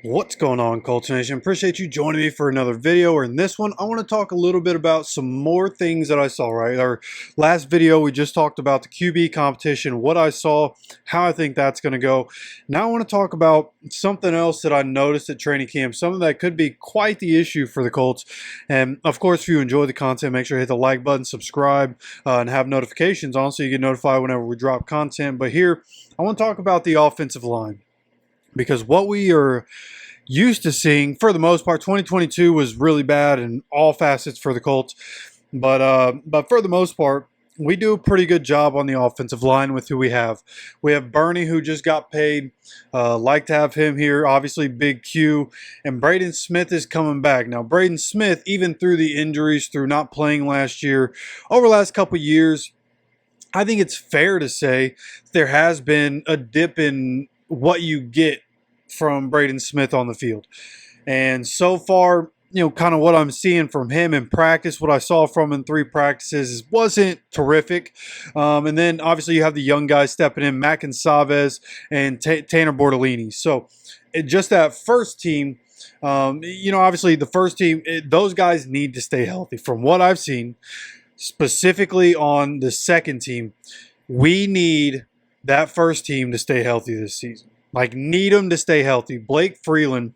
What's going on, Colts Nation? Appreciate you joining me for another video. Or in this one, I want to talk a little bit about some more things that I saw, right? Our last video, we just talked about the QB competition, what I saw, how I think that's going to go. Now I want to talk about something else that I noticed at training camp, something that could be quite the issue for the Colts. And of course, if you enjoy the content, make sure to hit the like button, subscribe, and have notifications on so you get notified whenever we drop content. But here, I want to talk about the offensive line. Because what we are used to seeing, for the most part, 2022 was really bad in all facets for the Colts. But for the most part, we do a pretty good job on the offensive line with who we have. We have Bernie, who just got paid. Like to have him here. Obviously, Big Q. And Braden Smith is coming back. Now, Braden Smith, even through the injuries, through not playing last year, over the last couple years, I think it's fair to say there has been a dip in what you get from Braden Smith on the field. And so far, kind of what I'm seeing from him in practice, what I saw from him in 3 practices wasn't terrific. And then obviously you have the young guys stepping in, Mac and Savez and Tanner Bortolini. So just that first team, obviously the first team, those guys need to stay healthy. From what I've seen, specifically on the second team, we need that first team to stay healthy this season. Like, need them to stay healthy. Blake Freeland,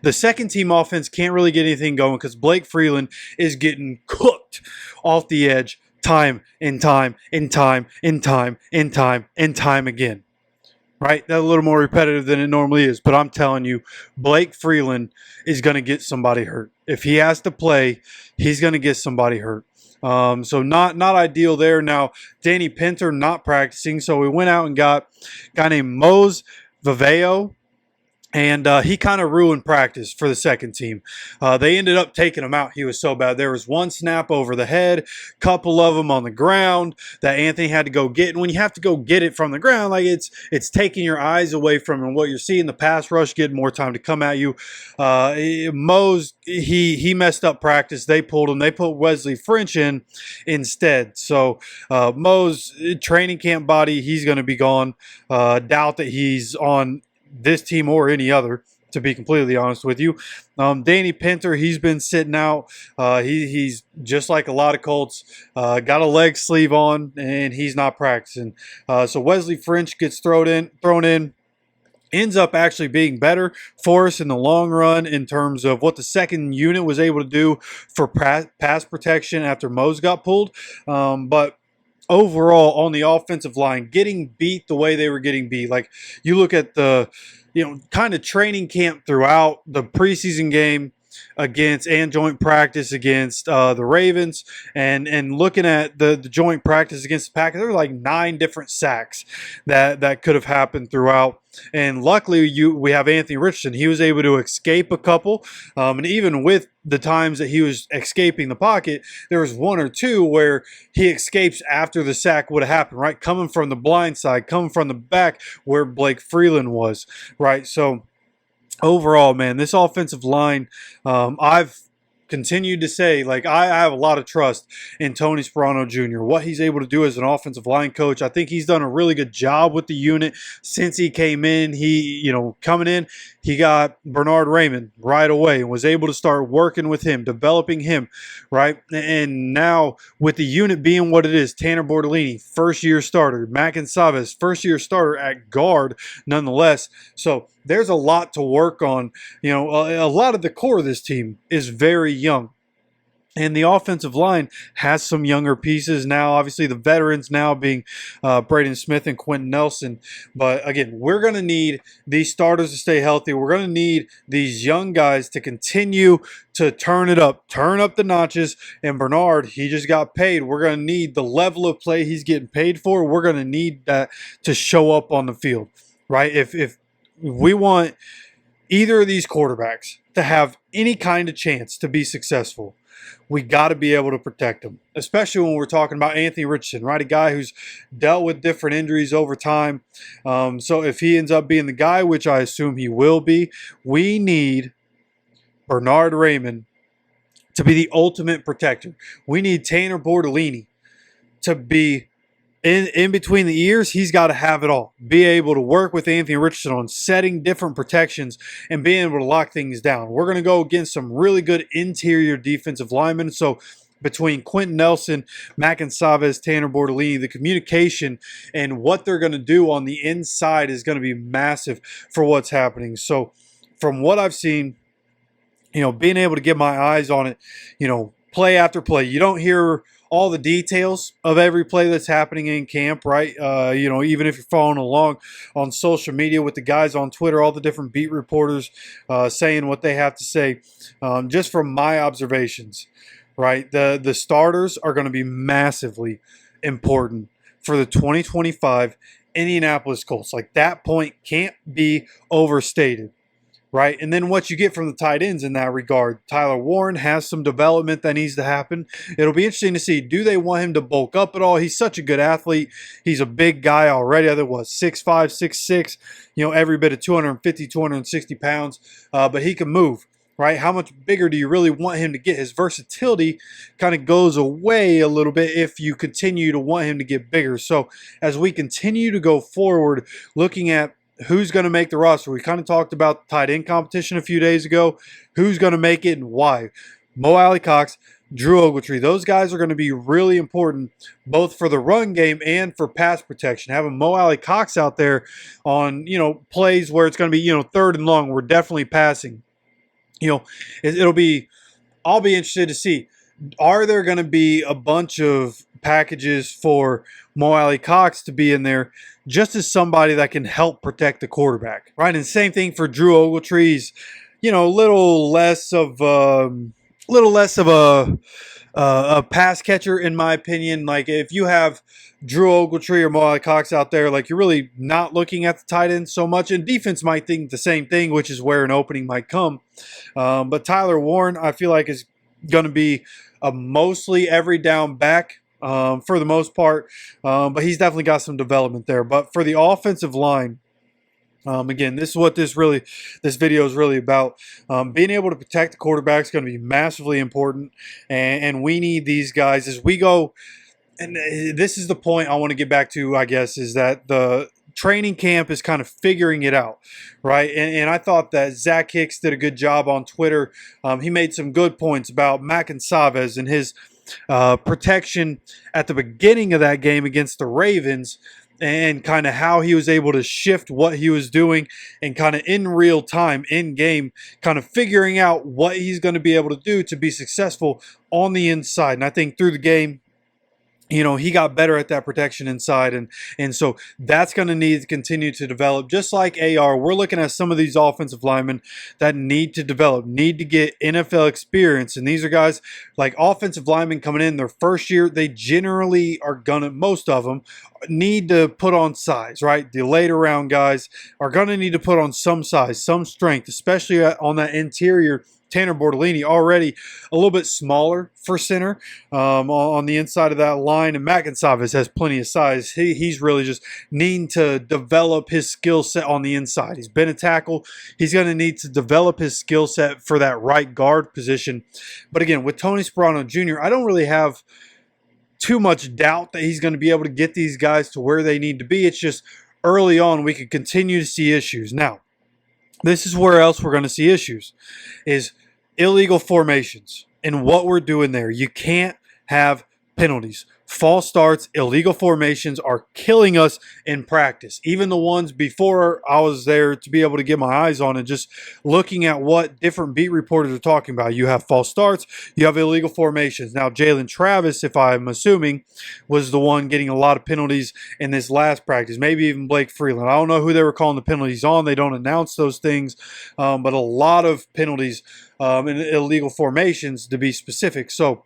the second team offense can't really get anything going because Blake Freeland is getting cooked off the edge time and time and time and time and time and time again. Right? That's a little more repetitive than it normally is. But I'm telling you, Blake Freeland is going to get somebody hurt. If he has to play, he's going to get somebody hurt. So not ideal there. Now, Danny Pinter not practicing, so we went out and got a guy named Mose Viveo, and he kind of ruined practice for the second team. They ended up taking him out. He was so bad. There was one snap over the head, couple of them on the ground that Anthony had to go get. And when you have to go get it from the ground, like it's taking your eyes away from him. What you're seeing, the pass rush getting more time to come at you. Mose, he messed up practice. They pulled him. They put Wesley French in instead. So Mose, training camp body, he's going to be gone. Doubt that he's on this team or any other, to be completely honest with you. Danny Pinter, he's been sitting out. He's just like a lot of Colts, got a leg sleeve on, and he's not practicing. So Wesley French gets thrown in, ends up actually being better for us in the long run in terms of what the second unit was able to do for pass protection after Mose got pulled. But overall, on the offensive line, getting beat the way they were getting beat. Like, you look at the, kind of training camp throughout the preseason game against and joint practice against the Ravens, and looking at the joint practice against the Packers, there were like 9 different sacks that could have happened throughout. And luckily, we have Anthony Richardson. He was able to escape a couple, and even with the times that he was escaping the pocket, there was 1 or 2 where he escapes after the sack would have happened, right? Coming from the blind side, coming from the back where Blake Freeland was, right? So overall, man, this offensive line, I've continued to say, like, I have a lot of trust in Tony Sperano Jr., what he's able to do as an offensive line coach. I think he's done a really good job with the unit since he came in. Coming in, he got Bernard Raymond right away and was able to start working with him, developing him, right? And now with the unit being what it is, Tanner Bortolini, first-year starter, Mac and Savez, first-year starter at guard nonetheless. So there's a lot to work on. A lot of the core of this team is very young. And the offensive line has some younger pieces now. Obviously, the veterans now being Braden Smith and Quentin Nelson. But again, we're going to need these starters to stay healthy. We're going to need these young guys to continue to turn up the notches. And Bernard, he just got paid. We're going to need the level of play he's getting paid for. We're going to need that to show up on the field, right? If we want either of these quarterbacks to have any kind of chance to be successful, we got to be able to protect them, especially when we're talking about Anthony Richardson, right? A guy who's dealt with different injuries over time. So if he ends up being the guy, which I assume he will be, we need Bernard Raymond to be the ultimate protector. We need Tanner Bortolini to be in between the ears, he's got to have it all. Be able to work with Anthony Richardson on setting different protections and being able to lock things down. We're going to go against some really good interior defensive linemen. So between Quentin Nelson, Mackin Savez, Tanner Bortolini, the communication and what they're going to do on the inside is going to be massive for what's happening. So from what I've seen, being able to get my eyes on it, play after play, you don't hear all the details of every play that's happening in camp, right? Even if you're following along on social media with the guys on Twitter, all the different beat reporters saying what they have to say, just from my observations, right? The starters are going to be massively important for the 2025 Indianapolis Colts. Like, that point can't be overstated. Right, and then what you get from the tight ends in that regard, Tyler Warren has some development that needs to happen. It'll be interesting to see, do they want him to bulk up at all? He's such a good athlete. He's a big guy already. I think, 6'5", 6'6", every bit of 250, 260 pounds, but he can move. Right? How much bigger do you really want him to get? His versatility kind of goes away a little bit if you continue to want him to get bigger. So as we continue to go forward, looking at who's going to make the roster. We kind of talked about the tight end competition a few days ago. Who's going to make it and why? Mo Alley-Cox, Drew Ogletree. Those guys are going to be really important both for the run game and for pass protection. Having Mo Alley-Cox out there on, plays where it's going to be, third and long, we're definitely passing. I'll be interested to see, are there going to be a bunch of packages for Mo Alley-Cox to be in there just as somebody that can help protect the quarterback, right? And same thing for Drew Ogletree's, a little less of a pass catcher, in my opinion. Like, if you have Drew Ogletree or Mo Alley-Cox out there, like, you're really not looking at the tight end so much. And defense might think the same thing, which is where an opening might come. But Tyler Warren, I feel like, is going to be a mostly every down back for the most part. But he's definitely got some development there. But for the offensive line, again, this is what this video is really about. Being able to protect the quarterback is going to be massively important, and we need these guys as we go. And this is the point I want to get back to, I guess, is that the training camp is kind of figuring it out, right? And I thought that Zach Hicks did a good job on Twitter. He made some good points about Mackin Savez and his protection at the beginning of that game against the Ravens, and kind of how he was able to shift what he was doing and kind of in real time, in game, kind of figuring out what he's going to be able to do to be successful on the inside. And I think through the game, he got better at that protection inside, and so that's going to need to continue to develop. Just like AR, we're looking at some of these offensive linemen that need to develop, need to get NFL experience, and these are guys like offensive linemen coming in their first year. They generally are gonna, most of them, need to put on size, right? The later round guys are going to need to put on some size, some strength, especially on that interior. Tanner Bortolini already a little bit smaller for center on the inside of that line, and Mackin Savez has plenty of size. He's really just needing to develop his skill set on the inside. He's been a tackle. He's going to need to develop his skill set for that right guard position. But again, with Tony Sparano Jr., I don't really have too much doubt that he's going to be able to get these guys to where they need to be. It's just early on we could continue to see issues. Now, this is where else we're going to see issues, is illegal formations and what we're doing there. You can't have penalties. False starts, illegal formations are killing us in practice. Even the ones before I was there to be able to get my eyes on, and just looking at what different beat reporters are talking about. You have false starts, you have illegal formations. Now, Jalen Travis, if I'm assuming, was the one getting a lot of penalties in this last practice. Maybe even Blake Freeland. I don't know who they were calling the penalties on. They don't announce those things, but a lot of penalties and illegal formations, to be specific. So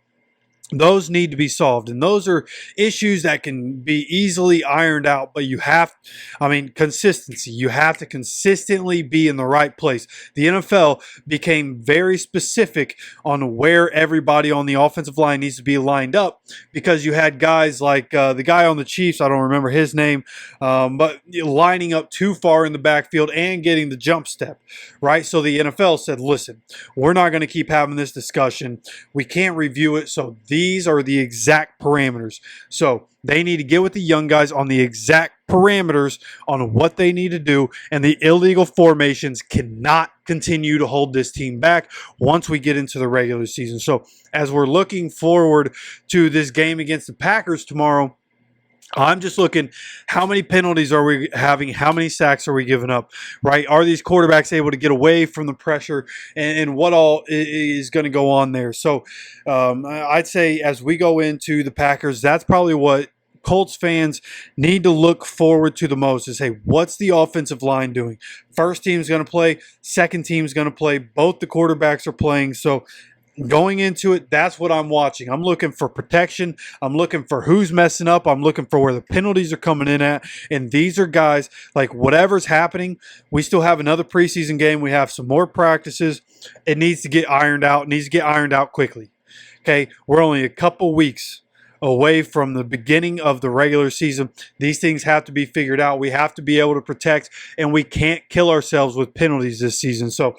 those need to be solved, and those are issues that can be easily ironed out, but consistency. You have to consistently be in the right place. The NFL became very specific on where everybody on the offensive line needs to be lined up, because you had guys like the guy on the Chiefs, I don't remember his name, but lining up too far in the backfield and getting the jump step, right? So the NFL said, listen, we're not going to keep having this discussion. We can't review it, so these these are the exact parameters. So they need to get with the young guys on the exact parameters on what they need to do, and the illegal formations cannot continue to hold this team back once we get into the regular season. So as we're looking forward to this game against the Packers tomorrow, I'm just looking, how many penalties are we having? How many sacks are we giving up, right? Are these quarterbacks able to get away from the pressure, and what all is going to go on there? So I'd say as we go into the Packers, that's probably what Colts fans need to look forward to the most, is, hey, what's the offensive line doing? First team's going to play, second team's going to play, both the quarterbacks are playing. So going into it, that's what I'm watching. I'm looking for protection. I'm looking for who's messing up. I'm looking for where the penalties are coming in at. And these are guys, like, whatever's happening, we still have another preseason game. We have some more practices. It needs to get ironed out. It needs to get ironed out quickly. Okay, we're only a couple weeks away from the beginning of the regular season. These things have to be figured out. We have to be able to protect, and we can't kill ourselves with penalties this season. So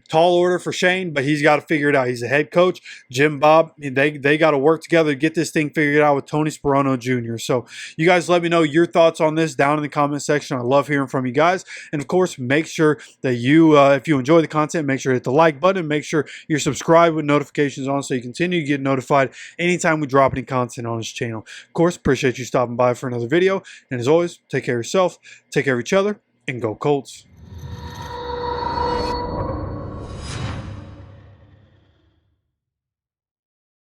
tall order for Shane, but he's got to figure it out. He's a head coach. Jim Bob, they got to work together to get this thing figured out with Tony Sperano Jr. So you guys let me know your thoughts on this down in the comment section. I love hearing from you guys. And of course, make sure that you, if you enjoy the content, make sure to hit the like button. Make sure you're subscribed with notifications on so you continue to get notified anytime we drop any content on this channel. Of course, appreciate you stopping by for another video. And as always, take care of yourself, take care of each other, and go Colts.